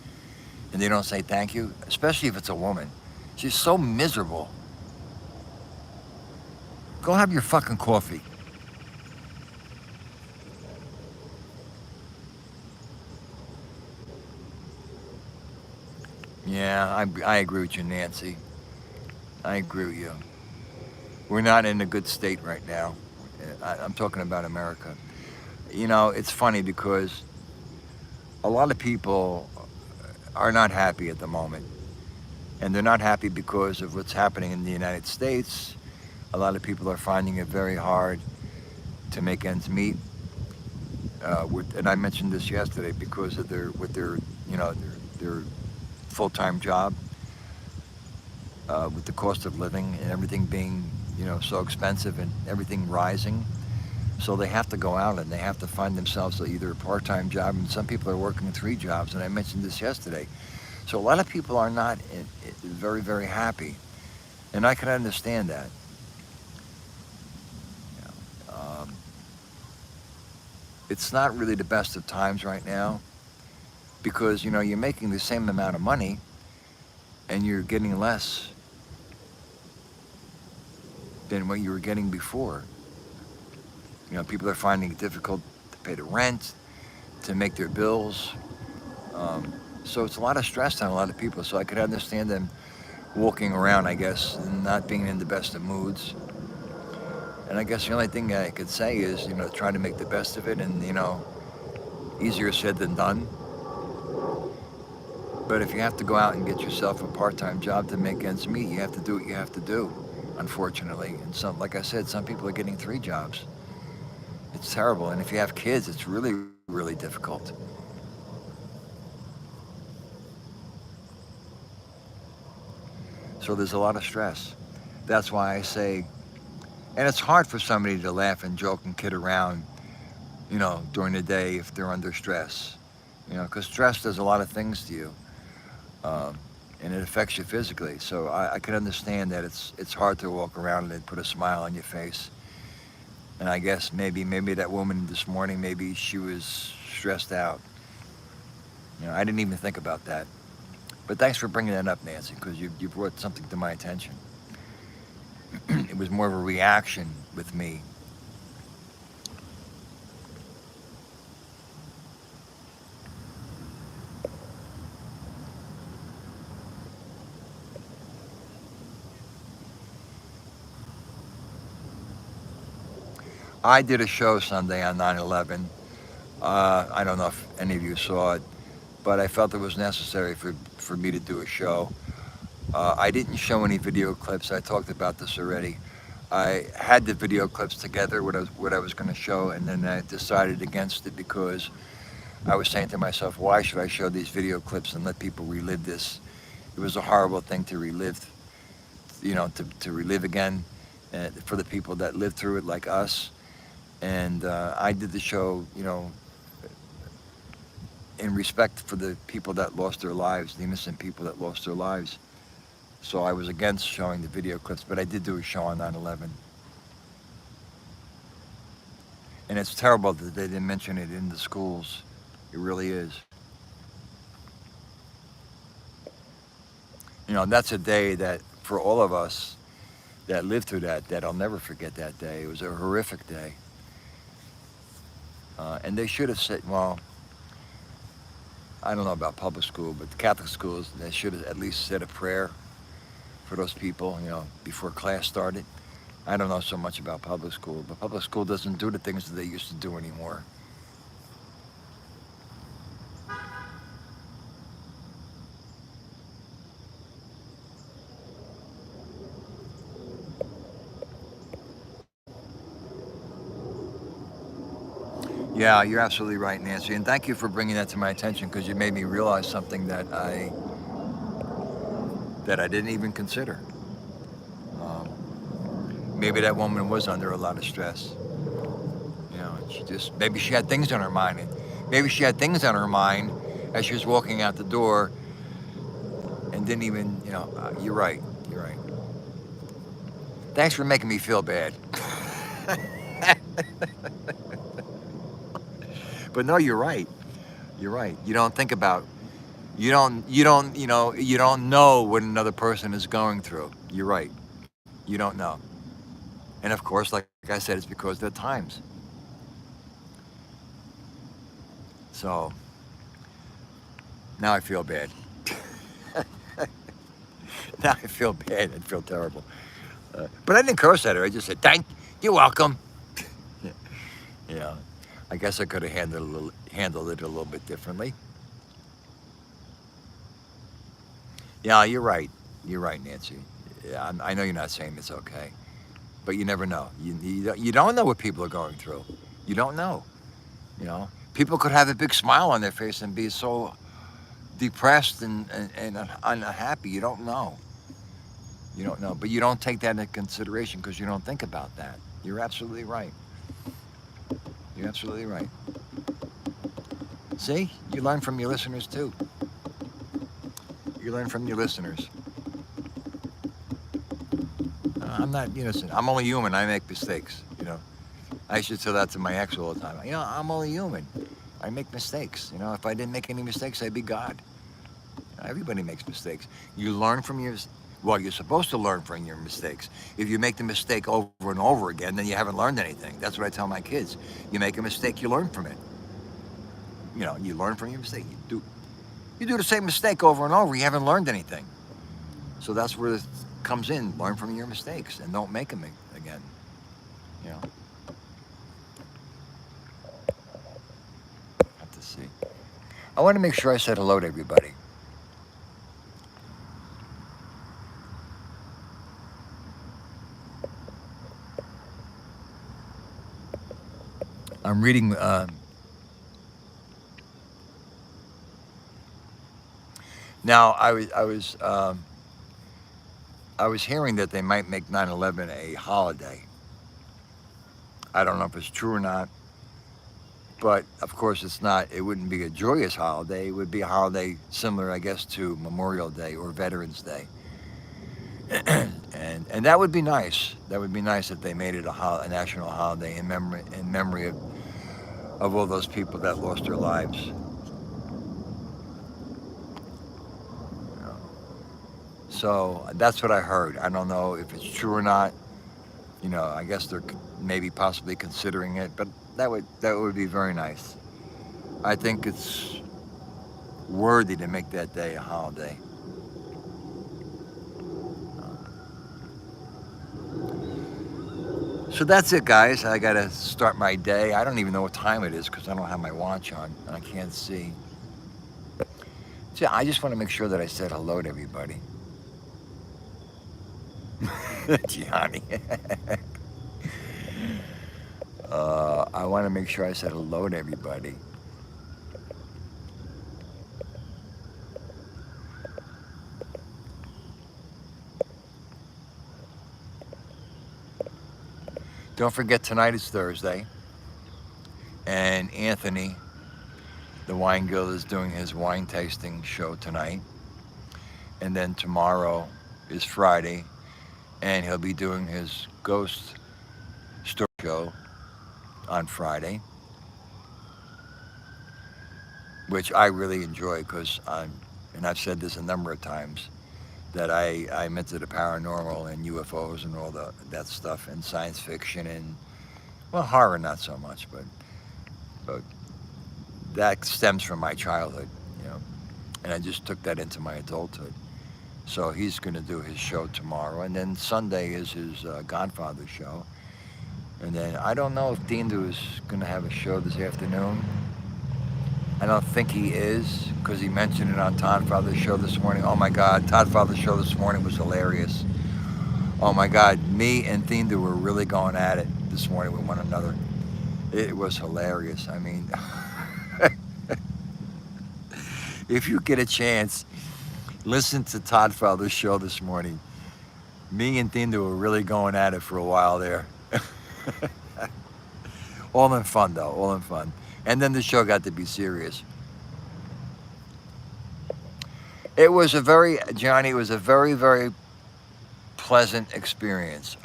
and they don't say thank you, especially if it's a woman. She's so miserable. Go have your fucking coffee. Yeah, I agree with you, Nancy. I agree with you. We're not in a good state right now. I'm talking about America. You know, it's funny because a lot of people are not happy at the moment. And they're not happy because of what's happening in the United States. A lot of people are finding it very hard to make ends meet. And I mentioned this yesterday because of their their full-time job, with the cost of living and everything being so expensive and everything rising. So they have to go out and they have to find themselves either a part-time job, and some people are working 3 jobs. And I mentioned this yesterday. So a lot of people are not very, very happy, and I can understand that. Um, it's not really the best of times right now because you're making the same amount of money and you're getting less than what you were getting before. People are finding it difficult to pay the rent, to make their bills. So it's a lot of stress on a lot of people. So I could understand them walking around, I guess, and not being in the best of moods. And I guess the only thing I could say is, try to make the best of it, and, easier said than done. But if you have to go out and get yourself a part-time job to make ends meet, you have to do what you have to do, unfortunately. And like I said, some people are getting 3 jobs. It's terrible. And if you have kids, it's really, really difficult. So there's a lot of stress. That's why I say, and it's hard for somebody to laugh and joke and kid around, during the day if they're under stress. Because stress does a lot of things to you, and it affects you physically. So I can understand that it's hard to walk around and put a smile on your face. And I guess maybe that woman this morning, maybe she was stressed out. I didn't even think about that. But thanks for bringing that up, Nancy, because you brought something to my attention. It was more of a reaction with me. I did a show Sunday on 9/11. I don't know if any of you saw it, but I felt it was necessary for me to do a show. I didn't show any video clips. I talked about this already. I had the video clips together, what I was going to show, and then I decided against it because I was saying to myself, why should I show these video clips and let people relive this? It was a horrible thing to relive, to relive again, for the people that lived through it like us. And I did the show, in respect for the people that lost their lives, the innocent people that lost their lives. So I was against showing the video clips, but I did do a show on 9/11. And it's terrible that they didn't mention it in the schools. It really is. That's a day that, for all of us that lived through that I'll never forget that day. It was a horrific day. And they should have said, well, I don't know about public school, but the Catholic schools, they should have at least said a prayer for those people, before class started. I don't know so much about public school, but public school doesn't do the things that they used to do anymore. Yeah, you're absolutely right, Nancy. And thank you for bringing that to my attention, because you made me realize something that I didn't even consider. Maybe that woman was under a lot of stress. Maybe she had things on her mind. And maybe she had things on her mind as she was walking out the door and didn't even, you're right. You're right. Thanks for making me feel bad. But no, you're right. You're right. You don't think about, you don't know what another person is going through. You're right. You don't know. And of course, like I said, it's because of the times. So now I feel bad. Now I feel bad. I feel terrible. But I didn't curse at her. I just said, you're welcome. Yeah. I guess I could have handled it a little bit differently. Yeah, you're right. You're right, Nancy. Yeah, I know you're not saying it's okay, but you never know. You don't know what people are going through. You don't know. You know, people could have a big smile on their face and be so depressed and unhappy. You don't know. You don't know, but you don't take that into consideration because you don't think about that. You're absolutely right. You're absolutely right. See, you learn from your listeners too. You learn from your listeners. I'm not innocent. I'm only human. I make mistakes. I used to tell that to my ex all the time. I'm only human. I make mistakes. If I didn't make any mistakes, I'd be God. Everybody makes mistakes. You learn from your, well, you're supposed to learn from your mistakes. If you make the mistake over and over again, then you haven't learned anything. That's what I tell my kids. You make a mistake, you learn from it. You learn from your mistake. You do the same mistake over and over, you haven't learned anything. So that's where it comes in. Learn from your mistakes and don't make them again. You know, have to see. I want to make sure I said hello to everybody. I'm reading. Now I was hearing that they might make 9/11 a holiday. I don't know if it's true or not, but of course it's not. It wouldn't be a joyous holiday. It would be a holiday similar, I guess, to Memorial Day or Veterans Day, and that would be nice. That would be nice if they made it a national holiday in memory of all those people that lost their lives. So that's what I heard. I don't know if it's true or not. I guess they're maybe possibly considering it, but that would be very nice. I think it's worthy to make that day a holiday. So that's it, guys. I gotta start my day. I don't even know what time it is because I don't have my watch on and I can't see. So I just want to make sure that I said hello to everybody. Gianni. I want to make sure I said hello to everybody. Don't forget tonight is Thursday, and Anthony, the wine guild, is doing his wine tasting show tonight. And then tomorrow is Friday, and he'll be doing his ghost story show on Friday, which I really enjoy because and I've said this a number of times, that I'm into the paranormal and UFOs and all that stuff and science fiction and, well, horror not so much, but that stems from my childhood, and I just took that into my adulthood. So he's going to do his show tomorrow, and then Sunday is his Godfather show. And then I don't know if Dindu is going to have a show this afternoon. I don't think he is because he mentioned it on Todd Father's show this morning. Oh my God, Todd Father's show this morning was hilarious. Oh my God, me and Dindu were really going at it this morning with one another. It was hilarious. I mean, if you get a chance, listen to Todd Father's show this morning. Me and Dindu were really going at it for a while there. All in fun, though. All in fun. And then the show got to be serious. Johnny, it was a very, very pleasant experience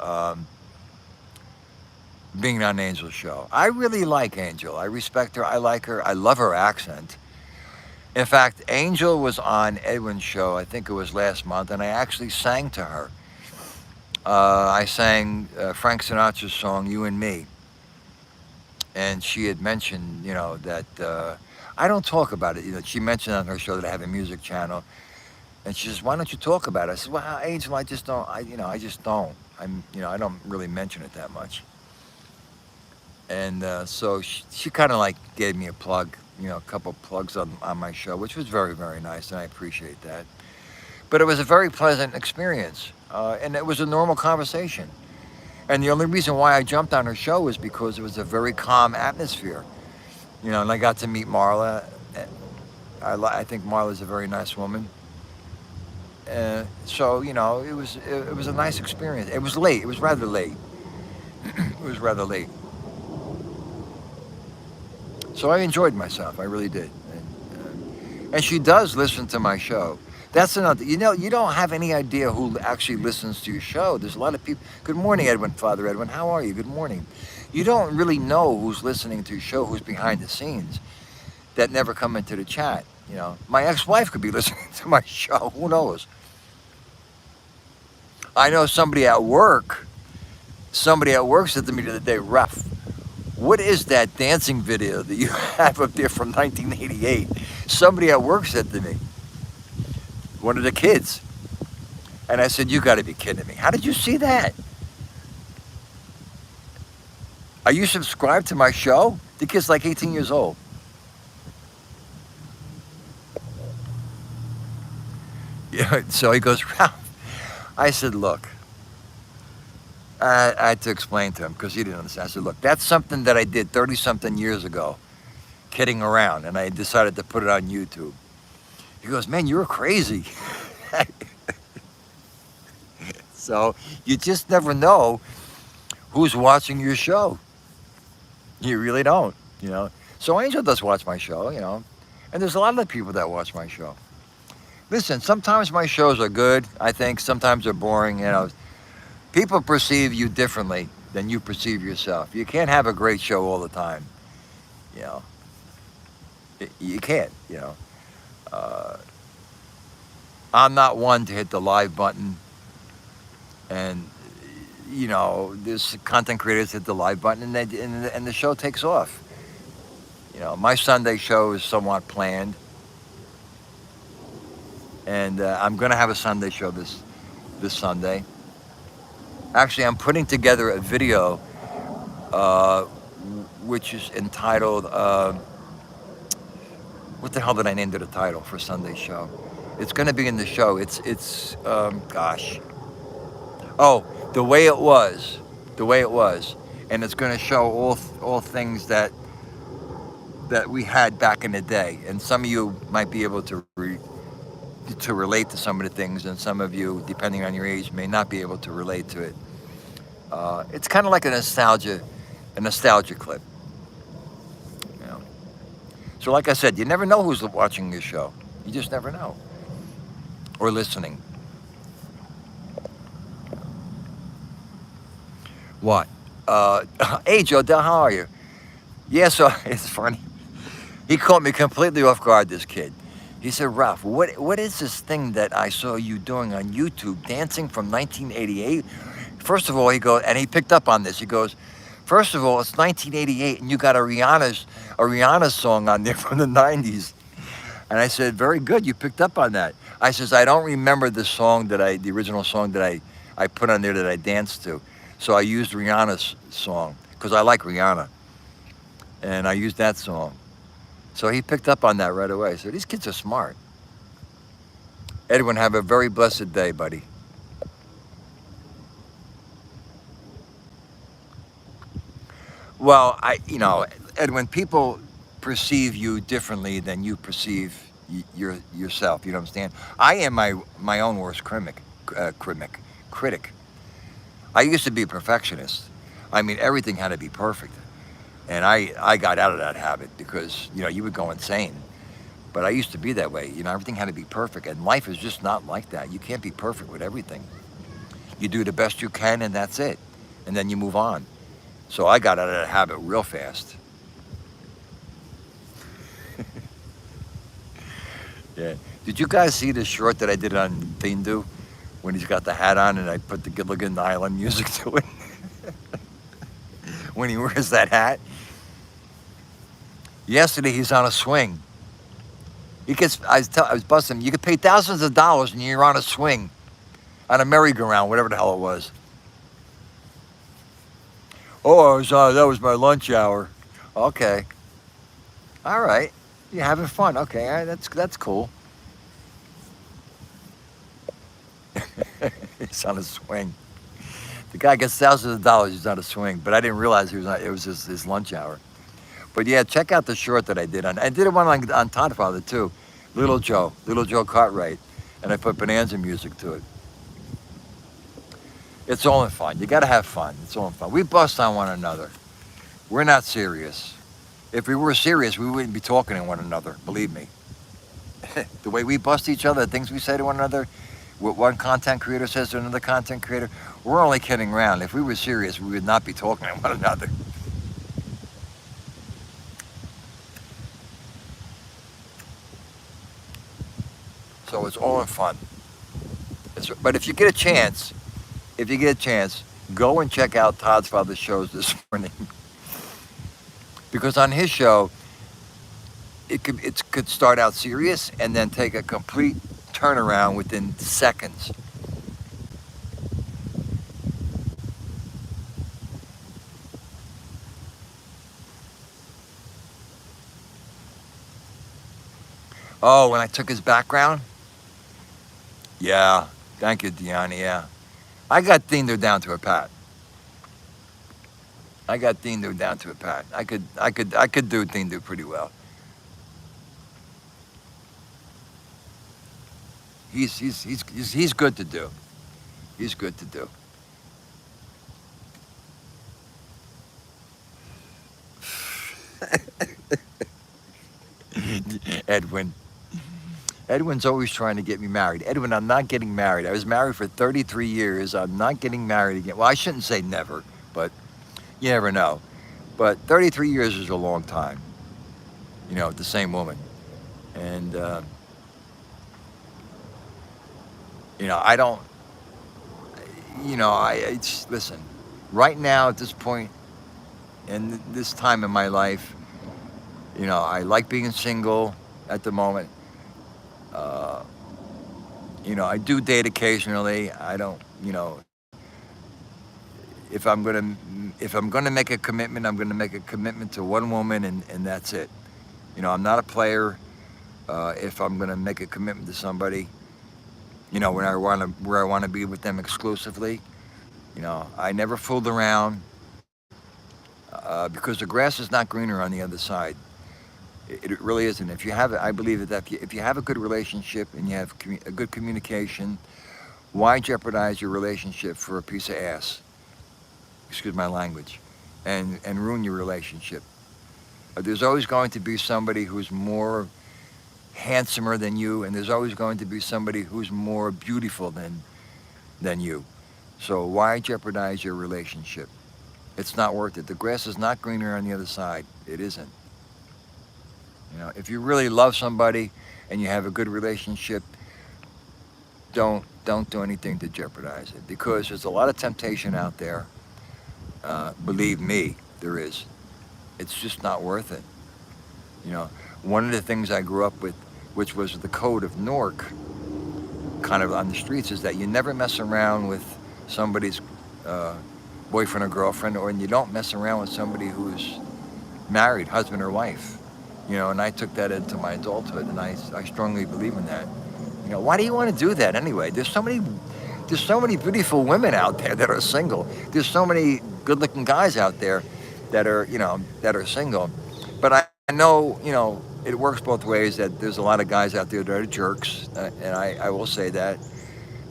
being on Angel's show. I really like Angel. I respect her. I like her. I love her accent. In fact, Angel was on Edwin's show, I think it was last month, and I actually sang to her. I sang Frank Sinatra's song, You and Me. And she had mentioned, that I don't talk about it. She mentioned on her show that I have a music channel. And she says, why don't you talk about it? I said, well, Angel, I just don't. I just don't. I don't really mention it that much. And so she kind of like gave me a plug, a couple plugs on my show, which was very, very nice, and I appreciate that. But it was a very pleasant experience, and it was a normal conversation. And the only reason why I jumped on her show was because it was a very calm atmosphere, and I got to meet Marla. I think Marla's a very nice woman. So it was a nice experience. It was late. It was rather late. It was rather late. So I enjoyed myself. I really did. And she does listen to my show. That's another. You don't have any idea who actually listens to your show. There's a lot of people. Good morning, Edwin. Father Edwin. How are you? Good morning. You don't really know who's listening to your show, who's behind the scenes, that never come into the chat. My ex-wife could be listening to my show. Who knows? I know somebody at work said to me the other day, Ruff, what is that dancing video that you have up there from 1988? Somebody at work said to me, one of the kids. And I said, you got to be kidding me. How did you see that? Are you subscribed to my show? The kid's like 18 years old. Yeah, so he goes, Ralph. I said, look, I had to explain to him because he didn't understand. I said, look, that's something that I did 30-something years ago, kidding around, and I decided to put it on YouTube. He goes, man, you're crazy. So you just never know who's watching your show. You really don't, So Angel does watch my show, and there's a lot of people that watch my show. Listen, sometimes my shows are good, I think. Sometimes they're boring, People perceive you differently than you perceive yourself. You can't have a great show all the time, You can't, I'm not one to hit the live button and, there's content creators hit the live button and the show takes off. My Sunday show is somewhat planned. And I'm going to have a Sunday show this Sunday. Actually, I'm putting together a video which is entitled, what the hell did I name to the title for Sunday's show? It's going to be in the show. The way it was. And it's going to show all things that we had back in the day. And some of you might be able to relate to some of the things, and some of you, depending on your age, may not be able to relate to it. It's kind of like a nostalgia clip. So like I said, you never know who's watching your show. You just never know. Or listening. What? Hey, Joe Del, how are you? Yeah, so it's funny. He caught me completely off guard, this kid. He said, Ralph, what is this thing that I saw you doing on YouTube, dancing from 1988? First of all, he goes, and he picked up on this. He goes, first of all, it's 1988, and you got a Rihanna song on there from the 90s. And I said, very good, you picked up on that. I says, I don't remember the original song that I put on there that I danced to. So I used Rihanna's song, because I like Rihanna. And I used that song. So he picked up on that right away. So these kids are smart. Edwin, have a very blessed day, buddy. Well, Edwin, people perceive you differently than you perceive yourself. You know what I'm saying? I am my own worst critic. I used to be a perfectionist. I mean, everything had to be perfect. And I got out of that habit because, you would go insane. But I used to be that way. Everything had to be perfect. And life is just not like that. You can't be perfect with everything. You do the best you can, and that's it. And then you move on. So I got out of that habit real fast. Yeah. Did you guys see the short that I did on Bindu when he's got the hat on and I put the Gilligan Island music to it? When he wears that hat. Yesterday he's on a swing. I was busting him. You could pay thousands of dollars and you're on a swing, on a merry-go-round, whatever the hell it was. Oh, that was my lunch hour. Okay. All right. You're having fun. Okay, that's cool. He's on a swing. The guy gets thousands of dollars. He's on a swing, but I didn't realize he was on, it was his lunch hour. But yeah, check out the short that I did on. I did one on Todd Father too, Little Joe Cartwright, and I put Bonanza music to it. It's all in fun. You got to have fun. It's all in fun. We bust on one another. We're not serious. If we were serious, we wouldn't be talking to one another. Believe me. The way we bust each other, the things we say to one another, what one content creator says to another content creator, we're only kidding around. If we were serious, we would not be talking to one another. So it's all in fun. But if you get a chance, go and check out Todd's Father's shows this morning. Because on his show, it could start out serious and then take a complete turnaround within seconds. Oh, when I took his background? Yeah. Thank you, Deanna. Yeah. I got Thinder down to a pat. I could do Thinder pretty well. He's good to do. He's good to do. Edwin. Edwin's always trying to get me married. Edwin, I'm not getting married. I was married for 33 years. I'm not getting married again. Well, I shouldn't say never, but you never know. But 33 years is a long time, with the same woman. And, I don't, listen, right now at this point, in this time in my life, I like being single at the moment. I do date occasionally. I don't, if I'm gonna make a commitment, I'm gonna make a commitment to one woman, and that's it. I'm not a player. If I'm gonna make a commitment to somebody, where I wanna be with them exclusively, I never fooled around, because the grass is not greener on the other side. It really isn't. I believe that if you have a good relationship and you have a good communication, why jeopardize your relationship for a piece of ass? Excuse my language, and ruin your relationship. There's always going to be somebody who's more handsomer than you, and there's always going to be somebody who's more beautiful than you. So why jeopardize your relationship? It's not worth it. The grass is not greener on the other side. It isn't. If you really love somebody and you have a good relationship, don't do anything to jeopardize it, because there's a lot of temptation out there. Believe me, there is. It's just not worth it. One of the things I grew up with, which was the code of Newark, kind of on the streets, is that you never mess around with somebody's boyfriend or girlfriend, or you don't mess around with somebody who's married, husband or wife. And I took that into my adulthood, and I strongly believe in that. Why do you want to do that anyway? There's so many beautiful women out there that are single. There's so many good-looking guys out there that are single. But I know, it works both ways, that there's a lot of guys out there that are jerks, and I will say that.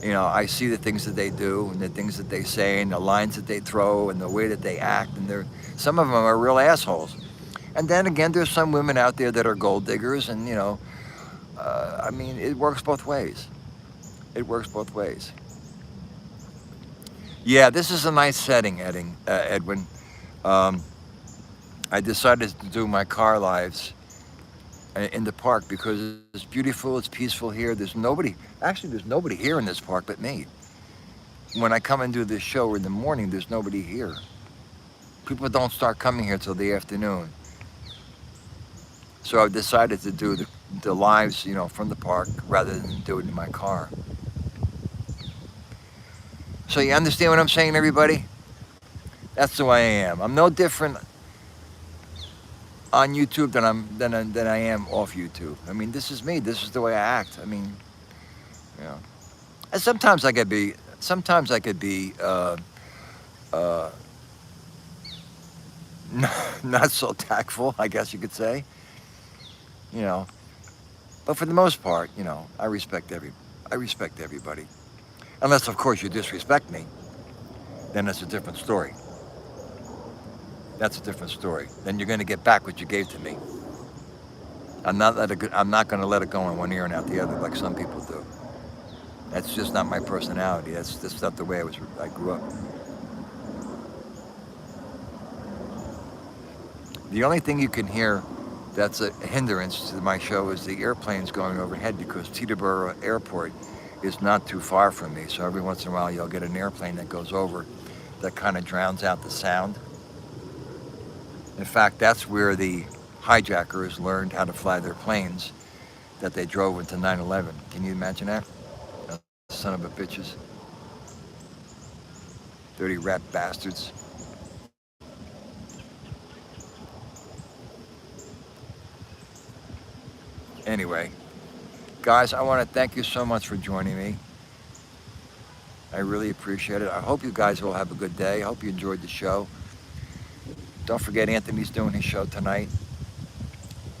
I see the things that they do and the things that they say and the lines that they throw and the way that they act, and some of them are real assholes. And then again, there's some women out there that are gold diggers, and it works both ways. It works both ways. Yeah, this is a nice setting, Edwin. I decided to do my car lives in the park because it's beautiful, it's peaceful here. There's nobody here in this park but me. When I come and do this show in the morning, there's nobody here. People don't start coming here till the afternoon. So I've decided to do the lives, from the park rather than do it in my car. So you understand what I'm saying, everybody? That's the way I am. I'm no different on YouTube than I am off YouTube. This is me. This is the way I act. And sometimes I can be sometimes I could be uh, not so tactful, I guess you could say. You know, but for the most part, I respect everybody. Unless, of course, you disrespect me, then that's a different story. That's a different story. Then you're going to get back what you gave to me. I'm not going to let it go in one ear and out the other like some people do. That's just not my personality. That's just not the way I grew up. The only thing you can hear that's a hindrance to my show is the airplanes going overhead because Teterboro Airport is not too far from me. So every once in a while you'll get an airplane that goes over that kind of drowns out the sound. In fact, that's where the hijackers learned how to fly their planes that they drove into 9/11. Can you imagine that? Son of a bitches. Dirty rat bastards. Anyway, guys, I want to thank you so much for joining me. I really appreciate it. I hope you guys will have a good day. I hope you enjoyed the show. Don't forget Anthony's doing his show tonight.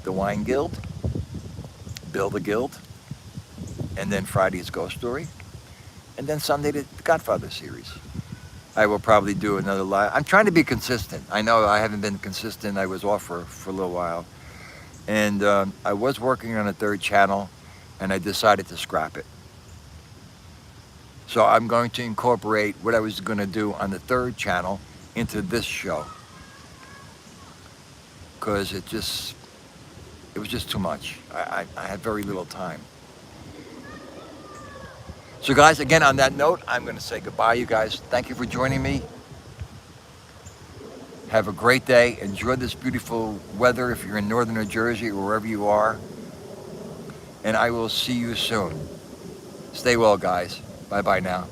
The Wine Guild, Bill the Guild, and then Friday's Ghost Story, and then Sunday the Godfather series. I will probably do another live. I'm trying to be consistent. I know I haven't been consistent. I was off for a little while. And I was working on a third channel, and I decided to scrap it. So I'm going to incorporate what I was going to do on the third channel into this show. Because it was just too much. I had very little time. So guys, again, on that note, I'm going to say goodbye, you guys. Thank you for joining me. Have a great day. Enjoy this beautiful weather if you're in northern New Jersey or wherever you are. And I will see you soon. Stay well, guys. Bye-bye now.